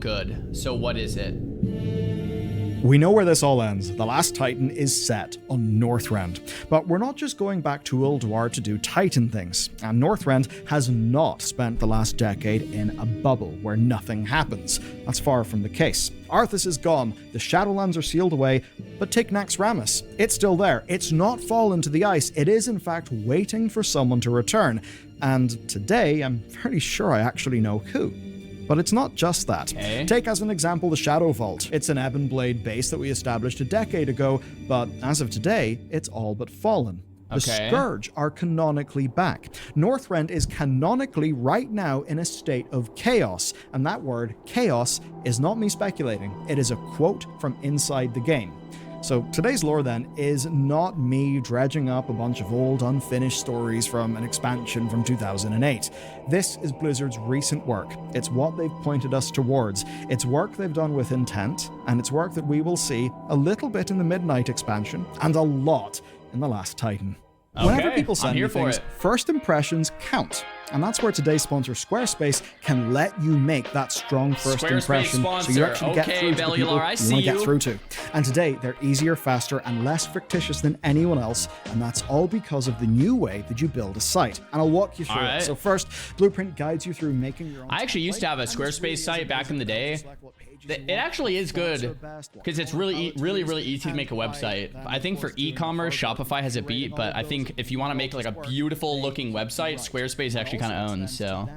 good. So what is it? We know where this all ends. The last Titan is set on Northrend. But we're not just going back to Ulduar to do Titan things. And Northrend has not spent the last decade in a bubble where nothing happens. That's far from the case. Arthas is gone, the Shadowlands are sealed away, but take Naxxramas. It's still there. It's not fallen to the ice. It is in fact waiting for someone to return. And today, I'm pretty sure I actually know who. But it's not just that. Okay. Take as an example the Shadow Vault. It's an Ebon Blade base that we established a decade ago, but as of today, it's all but fallen. The Scourge are canonically back. Northrend is canonically right now in a state of chaos, and that word, chaos, is not me speculating. It is a quote from inside the game. So today's lore then is not me dredging up a bunch of old unfinished stories from an expansion from 2008. This is Blizzard's recent work. It's what they've pointed us towards. It's work they've done with intent, and it's work that we will see a little bit in the Midnight expansion and a lot in the Last Titan. Whenever people send me things, first impressions count. And that's where today's sponsor, Squarespace, can let you make that strong first impression so you actually get through to the people you want to get through to. And today, they're easier, faster, and less fictitious than anyone else, and that's all because of the new way that you build a site. And I'll walk you through it. So first, Blueprint guides you through making your own I actually used to have a Squarespace site back in the day. It actually is good because it's really easy to make a website. I think for e-commerce, Shopify has a beat, but I think if you want to make like a beautiful looking website, Squarespace actually kind of owns. So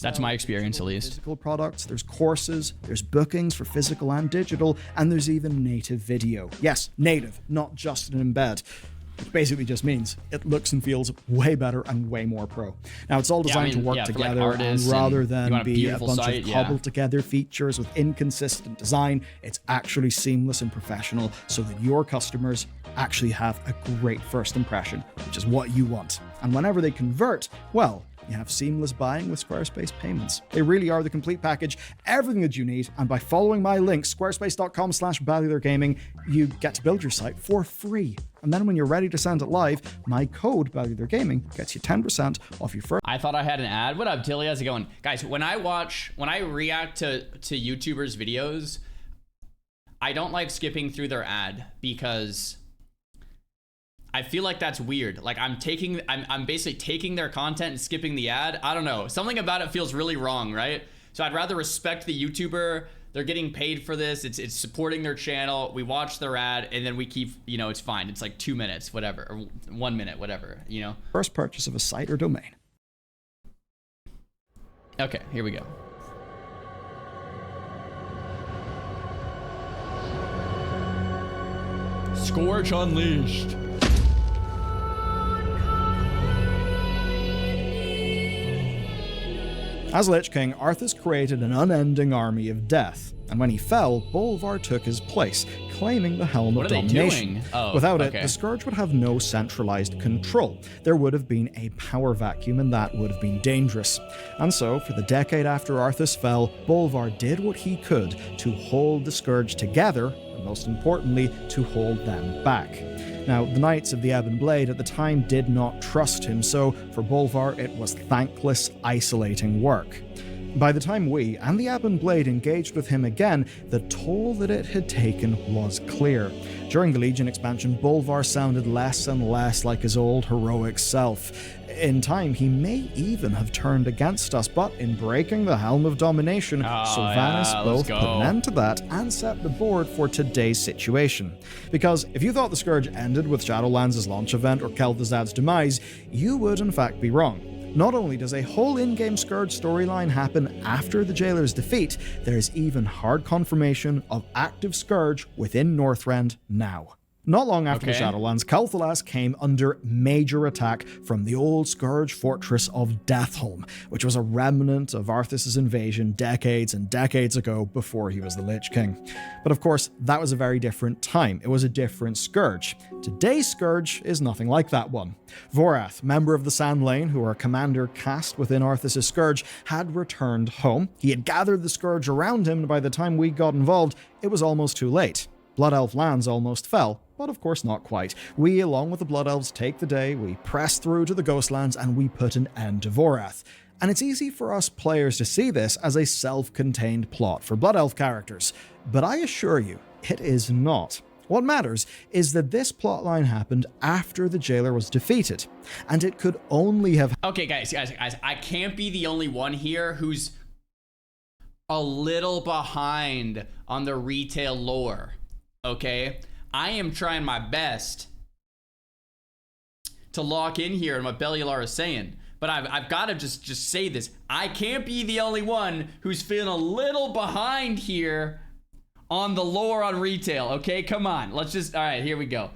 that's my experience, at least. Physical products, there's courses, there's bookings for physical and digital, and there's even native video. Yes, native, not just an embed. Which basically just means it looks and feels way better and way more pro. Now, it's all designed to work together, and rather than be a bunch of cobbled together features with inconsistent design, it's actually seamless and professional so that your customers actually have a great first impression, which is what you want. And whenever they convert, well, you have seamless buying with Squarespace payments. They really are the complete package, everything that you need, and by following my link, squarespace.com/BallylerGaming, you get to build your site for free. And then when you're ready to send it live, my code, BallylerGaming, gets you 10% off your first. I thought I had an ad. What up, Tilly? How's it going? Guys, when I react to YouTubers' videos, I don't like skipping through their ad because I feel like that's weird. Like I'm basically taking their content and skipping the ad. I don't know. Something about it feels really wrong, right? So I'd rather respect the YouTuber. They're getting paid for this. It's supporting their channel. We watch their ad and then we keep, it's fine. It's like 2 minutes, whatever, or 1 minute, whatever, First purchase of a site or domain. Okay, here we go. Scourge Unleashed. As Lich King, Arthas created an unending army of death, and when he fell, Bolvar took his place, claiming the Helm of Domination. Without it, the Scourge would have no centralized control. There would have been a power vacuum, and that would have been dangerous. And so, for the decade after Arthas fell, Bolvar did what he could to hold the Scourge together, and most importantly, to hold them back. Now, the Knights of the Ebon Blade at the time did not trust him, so for Bolvar it was thankless, isolating work. By the time we and the Ebon Blade engaged with him again, the toll that it had taken was clear. During the Legion expansion, Bolvar sounded less and less like his old heroic self. In time, he may even have turned against us, but in breaking the Helm of Domination, Sylvanas both put an end to that and set the board for today's situation. Because if you thought the Scourge ended with Shadowlands' launch event or Kel'Thuzad's demise, you would in fact be wrong. Not only does a whole in-game Scourge storyline happen after the Jailer's defeat, there is even hard confirmation of active Scourge within Northrend now. Not long after the Shadowlands, Kel'Thuzad came under major attack from the old Scourge fortress of Deathholm, which was a remnant of Arthas' invasion decades and decades ago before he was the Lich King. But of course, that was a very different time. It was a different Scourge. Today's Scourge is nothing like that one. Vorath, member of the Sand Lane, who are a commander cast within Arthas' Scourge, had returned home. He had gathered the Scourge around him, and by the time we got involved, it was almost too late. Blood Elf lands almost fell, but of course not quite. We, along with the Blood Elves, take the day, we press through to the Ghostlands, and we put an end to Vorath. And it's easy for us players to see this as a self-contained plot for Blood Elf characters, but I assure you, it is not. What matters is that this plotline happened after the jailer was defeated, and it could only have... Okay, guys, I can't be the only one here who's a little behind on the retail lore, okay? I am trying my best to lock in here on what Bellular is saying, but I've got to just say this. I can't be the only one who's feeling a little behind here on the lore on retail, okay? Come on, let's just, all right, here we go.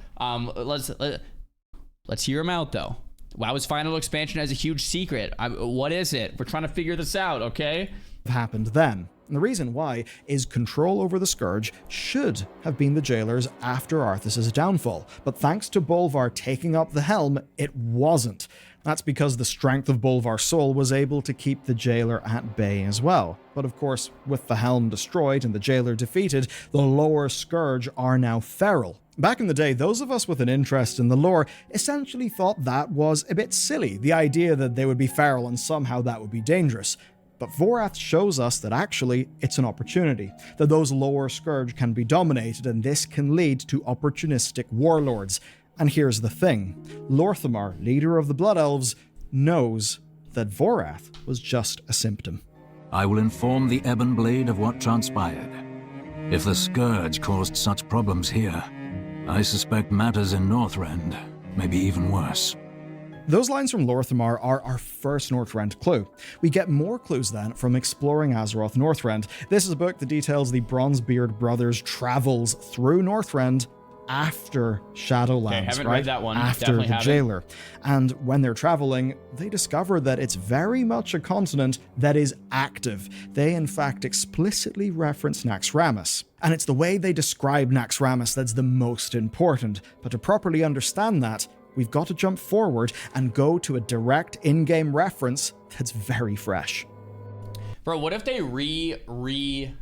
Let's hear him out, though. WoW's final expansion has a huge secret. What is it? We're trying to figure this out, okay? Happened then. And the reason why is control over the Scourge should have been the jailers after Arthas' downfall, but thanks to Bolvar taking up the helm, it wasn't. That's because the strength of Bolvar's soul was able to keep the jailer at bay as well. But of course, with the helm destroyed and the jailer defeated, the lower Scourge are now feral. Back in the day, those of us with an interest in the lore essentially thought that was a bit silly, the idea that they would be feral and somehow that would be dangerous. But Vorath shows us that actually it's an opportunity, that those lower Scourge can be dominated, and this can lead to opportunistic warlords. And here's the thing, Lorthamar, leader of the Blood Elves, knows that Vorath was just a symptom. I will inform the Ebon Blade of what transpired. If the Scourge caused such problems here, I suspect matters in Northrend may be even worse. Those lines from Lorthamar are our first Northrend clue. We get more clues then from exploring Azeroth Northrend. This is a book that details the Bronzebeard brothers' travels through Northrend after Shadowlands, haven't right? read that one. After Definitely the haven't. jailer. And when they're traveling, they discover that it's very much a continent that is active. They, in fact, explicitly reference Naxxramas. And it's the way they describe Naxxramas that's the most important. But to properly understand that, we've got to jump forward and go to a direct in-game reference that's very fresh. Bro, what if they re-release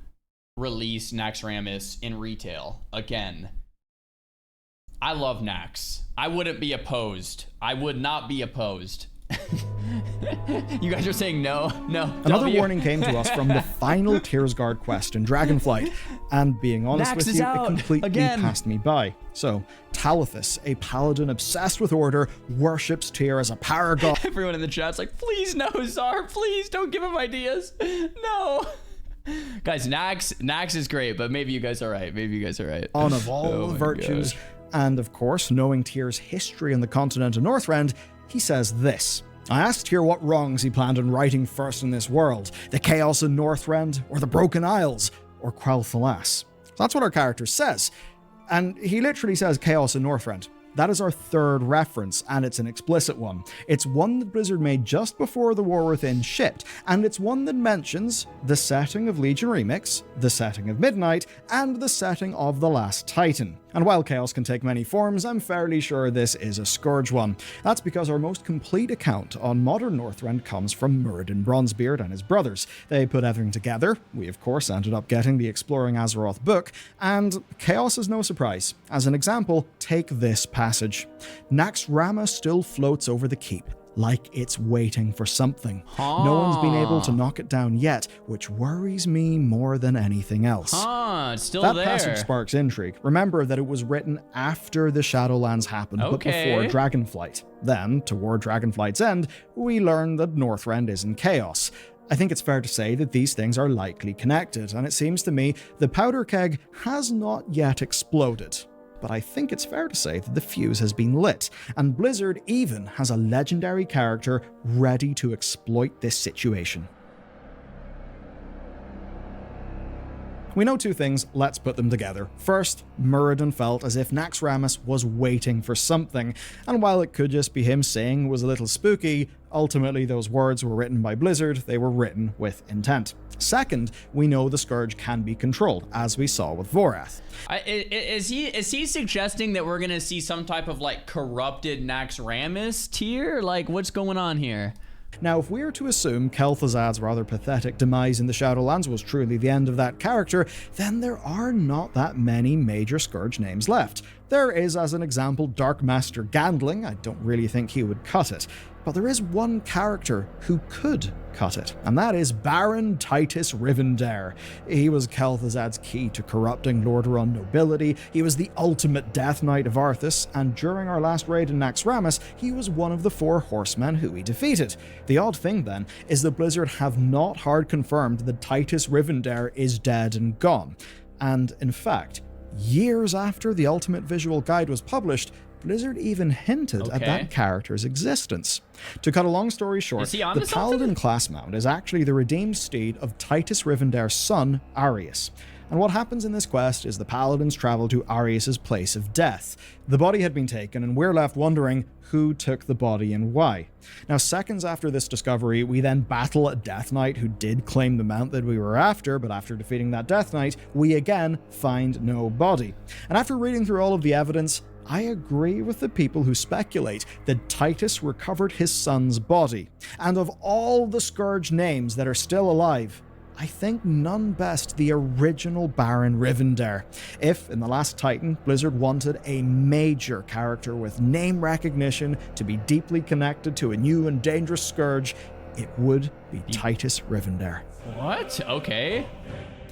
Naxxramas in retail again? I love Nax. I wouldn't be opposed. I would not be opposed. You guys are saying no? Another warning came to us from the final Tearsguard quest in Dragonflight, and being honest with you, it completely passed me by. So, Talithus, a paladin obsessed with order, worships Tyr as a paragon. Everyone in the chat's like, please no, Zar, please don't give him ideas. No. Guys, Nax is great, but maybe you guys are right. On of all the virtues. Gosh. And of course, knowing Tyr's history in the continent of Northrend, he says this. I asked Tyr what wrongs he planned on righting first in this world. The chaos in Northrend, or the Broken Isles, or Quel'Thalas. That's what our character says. And he literally says chaos in Northrend. That is our third reference, and it's an explicit one. It's one that Blizzard made just before the War Within shipped, and it's one that mentions the setting of Legion Remix, the setting of Midnight, and the setting of The Last Titan. And while chaos can take many forms, I'm fairly sure this is a Scourge one. That's because our most complete account on modern Northrend comes from Muradin Bronzebeard and his brothers. They put everything together. We, of course, ended up getting the Exploring Azeroth book, and chaos is no surprise. As an example, take this passage. Naxxramas still floats over the keep, like it's waiting for something. No one's been able to knock it down yet, which worries me more than anything else. It's still that there. That passage sparks intrigue. Remember that it was written after the Shadowlands happened, but before Dragonflight. Then, toward Dragonflight's end, we learn that Northrend is in chaos. I think it's fair to say that these things are likely connected, and it seems to me the powder keg has not yet exploded. But I think it's fair to say that the fuse has been lit, and Blizzard even has a legendary character ready to exploit this situation. We know two things, let's put them together. First, Muradin felt as if Naxxramas was waiting for something, and while it could just be him saying it was a little spooky, ultimately those words were written by Blizzard, they were written with intent. Second, we know the Scourge can be controlled, as we saw with Vorath. Is he suggesting that we're gonna see some type of like corrupted Naxxramas tier? Like, what's going on here? Now, if we are to assume Kel'Thuzad's rather pathetic demise in the Shadowlands was truly the end of that character, then there are not that many major Scourge names left. There is, as an example, Dark Master Gandling. I don't really think he would cut it. But there is one character who could cut it, and that is Baron Titus Rivendare. He was Kel'Thuzad's key to corrupting Lordaeron nobility, he was the ultimate Death Knight of Arthas, and during our last raid in Naxxramas, he was one of the 4 horsemen who we defeated. The odd thing then is that Blizzard have not hard confirmed that Titus Rivendare is dead and gone. And in fact, years after the Ultimate Visual Guide was published, Blizzard even hinted at that character's existence. To cut a long story short, the Paladin class mount is actually the redeemed steed of Titus Rivendare's son, Arius. And what happens in this quest is the Paladins travel to Arius' place of death. The body had been taken, and we're left wondering who took the body and why. Now, seconds after this discovery, we then battle a Death Knight who did claim the mount that we were after, but after defeating that Death Knight, we again find no body. And after reading through all of the evidence, I agree with the people who speculate that Titus recovered his son's body. And of all the Scourge names that are still alive, I think none best the original Baron Rivendare. If, in The Last Titan, Blizzard wanted a major character with name recognition to be deeply connected to a new and dangerous Scourge, it would be Titus Rivendare. What? Okay.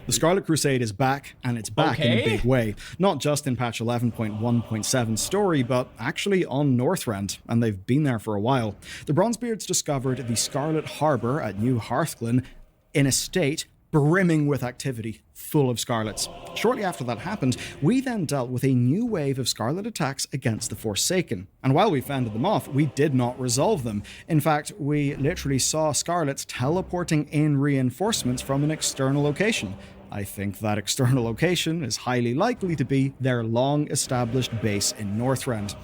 The Scarlet Crusade is back, and it's back in a big way. Not just in patch 11.1.7 story, but actually on Northrend, and they've been there for a while. The Bronzebeards discovered the Scarlet Harbour at New Hearthglen in a state brimming with activity, full of Scarlets. Shortly after that happened, we then dealt with a new wave of Scarlet attacks against the Forsaken. And while we fended them off, we did not resolve them. In fact, we literally saw Scarlets teleporting in reinforcements from an external location. I think that external location is highly likely to be their long-established base in Northrend.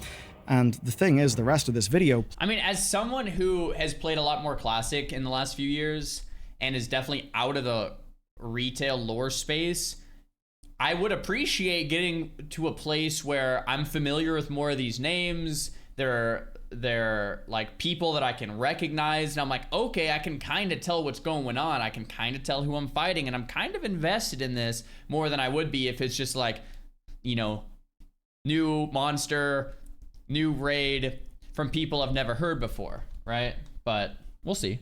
And the thing is, the rest of this video... I mean, as someone who has played a lot more Classic in the last few years, and is definitely out of the retail lore space, I would appreciate getting to a place where I'm familiar with more of these names. They're like people that I can recognize, and I'm like, okay, I can kind of tell what's going on. I can kind of tell who I'm fighting, and I'm kind of invested in this more than I would be if it's just like, you know, new monster, new raid from people I've never heard before, right? But we'll see.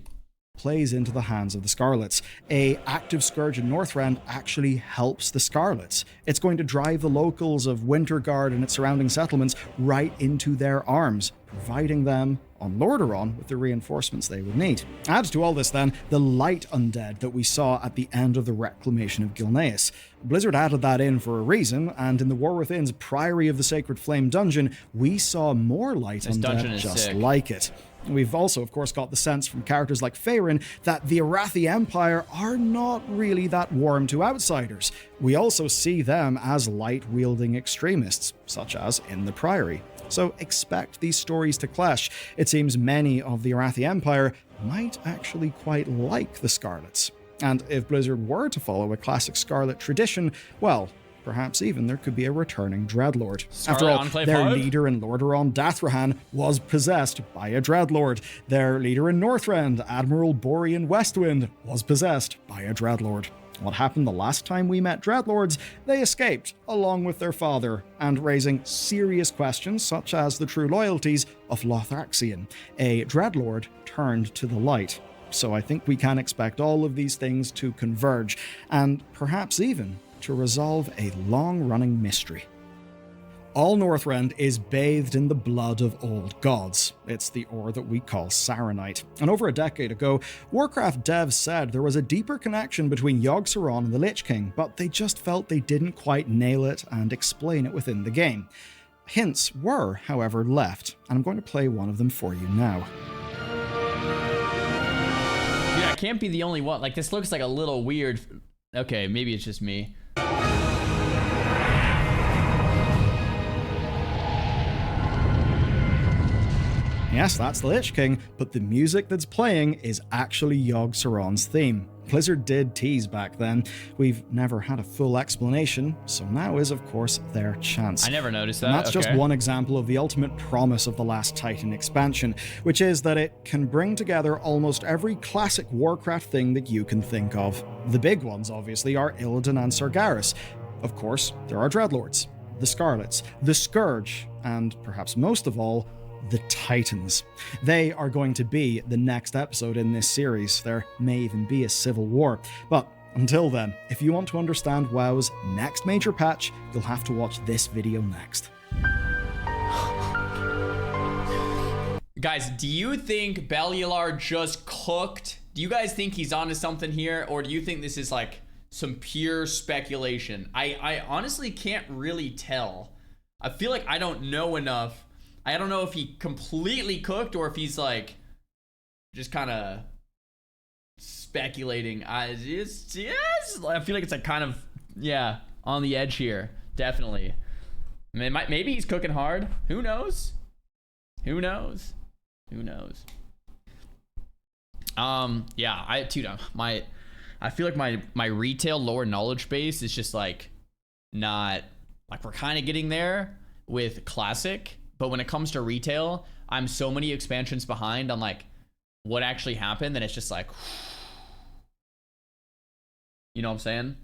Plays into the hands of the Scarlets. A active Scourge in Northrend actually helps the Scarlets. It's going to drive the locals of Winterguard and its surrounding settlements right into their arms, providing them on Lordaeron with the reinforcements they would need. Add to all this then, the light undead that we saw at the end of the Reclamation of Gilneas. Blizzard added that in for a reason, and in the War Within's Priory of the Sacred Flame dungeon, we saw more light undead just like it. We've also, of course, got the sense from characters like Faerun that the Arathi Empire are not really that warm to outsiders. We also see them as light-wielding extremists, such as in the Priory. So expect these stories to clash. It seems many of the Arathi Empire might actually quite like the Scarlets. And if Blizzard were to follow a classic Scarlet tradition, well, perhaps even there could be a returning Dreadlord. After all, their leader in Lordaeron, Dathrahan, was possessed by a Dreadlord. Their leader in Northrend, Admiral Borean Westwind, was possessed by a Dreadlord. What happened the last time we met Dreadlords? They escaped, along with their father, and raising serious questions such as the true loyalties of Lothraxion. A Dreadlord turned to the light. So I think we can expect all of these things to converge, and perhaps even to resolve a long-running mystery. All Northrend is bathed in the blood of old gods. It's the ore that we call Saronite. And over a decade ago, Warcraft devs said there was a deeper connection between Yogg-Saron and the Lich King, but they just felt they didn't quite nail it and explain it within the game. Hints were, however, left, and I'm going to play one of them for you now. Dude, I can't be the only one. Like, this looks like a little weird. Okay, maybe it's just me. Yes, that's the Lich King, but the music that's playing is actually Yogg-Saron's theme. Blizzard did tease back then. We've never had a full explanation, so now is, of course, their chance. I never noticed that. And that's just one example of the ultimate promise of the Last Titan expansion, which is that it can bring together almost every classic Warcraft thing that you can think of. The big ones, obviously, are Illidan and Sargeras. Of course, there are Dreadlords, the Scarlets, the Scourge, and, perhaps most of all, the Titans. They are going to be the next episode in this series. There may even be a civil war. But until then, if you want to understand WoW's next major patch, you'll have to watch this video next. Guys, do you think Bellular just cooked? Do you guys think he's onto something here? Or do you think this is like some pure speculation? I honestly can't really tell. I feel like I don't know enough. I don't know if he completely cooked or if he's like just kind of speculating. I feel like it's like kind of, yeah, on the edge here. Definitely. I mean, maybe he's cooking hard. Who knows? Who knows? Who knows? Yeah, I feel like my retail lower knowledge base is just like not like, we're kind of getting there with classic, but when it comes to retail, I'm so many expansions behind on like what actually happened, and it's just like, you know what I'm saying?